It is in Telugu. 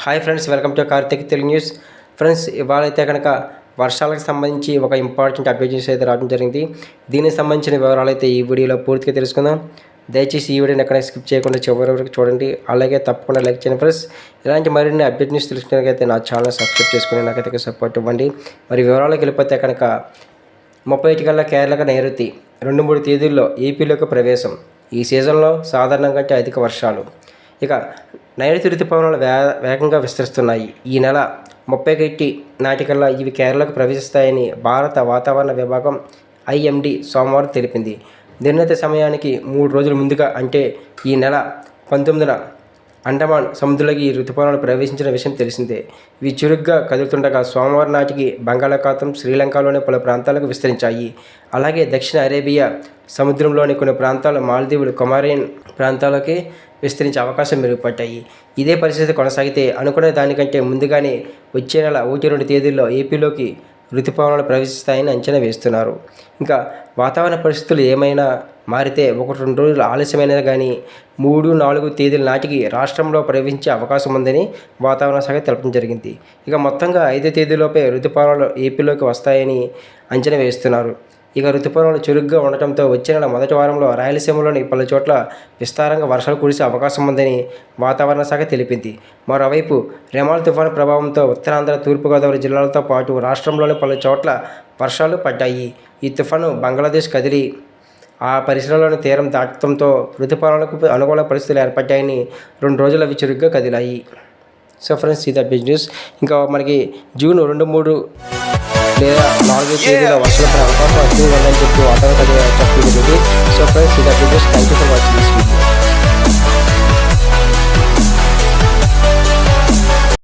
Hi friends, welcome to Karthik Telugu news. Friends, ఇవాళైతే కనుక వర్షాలకు సంబంధించి ఒక ఇంపార్టెంట్ అప్డేట్ న్యూస్ అయితే రావడం జరిగింది. దీనికి సంబంధించిన వివరాలు అయితే ఈ వీడియోలో పూర్తిగా తెలుసుకుందాం. దయచేసి ఈ వీడియోని ఎక్కడ స్కిప్ చేయకుండా చివరి వరకు చూడండి. అలాగే తప్పకుండా లైక్ చేయండి ఫ్రెండ్స్. ఇలాంటి మరిన్ని అప్డేట్ న్యూస్ తెలుసుకునేకైతే నా ఛానల్ సబ్స్క్రైబ్ చేసుకుని నాకైతే సపోర్ట్ ఇవ్వండి. మరి వివరాలకు వెళ్ళిపోతే కనుక 30 కల్లా కేరళకు నైరుతి 2-3 తేదీల్లో ఏపీలోకి ప్రవేశం. ఈ సీజన్లో సాధారణం కంటే అధిక వర్షాలు. ఇక నైరుతి ఋతుపవనాలు వేగంగా విస్తరిస్తున్నాయి. ఈ నెల 31 నాటికల్లా ఇవి కేరళకు ప్రవేశిస్తాయని భారత వాతావరణ విభాగం IMD సోమవారం తెలిపింది. నిర్ణీత సమయానికి 3 రోజుల ముందుగా అంటే ఈ నెల 19న అండమాన్ సముద్రంలోకి ఈ ఋతుపవనాలు ప్రవేశించిన విషయం తెలిసిందే. ఇవి చురుగ్గా కదులుతుండగా సోమవారం నాటికి బంగాళాఖాతం, శ్రీలంకలోని పలు ప్రాంతాలకు విస్తరించాయి. అలాగే దక్షిణ అరేబియా సముద్రంలోని కొన్ని ప్రాంతాలు, మాల్దీవులు, కొమరియన్ ప్రాంతాలకి విస్తరించే అవకాశం మెరుగుపడ్డాయి. ఇదే పరిస్థితి కొనసాగితే అనుకునే దానికంటే ముందుగానే వచ్చే నెల 1-2 తేదీల్లో ఏపీలోకి ఋతుపవనాలు ప్రవేశిస్తాయని అంచనా వేస్తున్నారు. ఇంకా వాతావరణ పరిస్థితులు ఏమైనా మారితే 1-2 రోజులు ఆలస్యమైనది కానీ 3-4 తేదీల నాటికి రాష్ట్రంలో ప్రవేశించే అవకాశం ఉందని వాతావరణ శాఖ తెలపడం జరిగింది. ఇక మొత్తంగా 5 తేదీలోపే ఋతుపవనాలు ఏపీలోకి వస్తాయని అంచనా వేస్తున్నారు. ఇక ఋతుపవనాలు చురుగ్గా ఉండటంతో వచ్చే నెల మొదటి వారంలో రాయలసీమలోని పలు చోట్ల విస్తారంగా వర్షాలు కురిసే అవకాశం ఉందని వాతావరణ శాఖ తెలిపింది. మరోవైపు రెమాల్ తుఫాను ప్రభావంతో ఉత్తరాంధ్ర, తూర్పుగోదావరి జిల్లాలతో పాటు రాష్ట్రంలోని పలు చోట్ల వర్షాలు పడ్డాయి. ఈ తుఫాను బంగ్లాదేశ్ కదిలి ఆ పరిసరాల్లోని తీరం దాటడంతో ఋతుపవనాలకు అనుకూల పరిస్థితులు ఏర్పడ్డాయని 2 రోజులు అవి చురుగ్గా కదిలాయి. సో ఫ్రెండ్స్, ఇది బిజినెస్. ఇంకా మనకి జూన్ 2-3 లేదా 4 తేదీలో వర్షాలు పడే అవకాశం ఎక్కువగా ఉందని చెప్పి వాతావరణ చెప్తుంది. సో ఫ్రెండ్స్, ఇది business. Thank you for watching this video.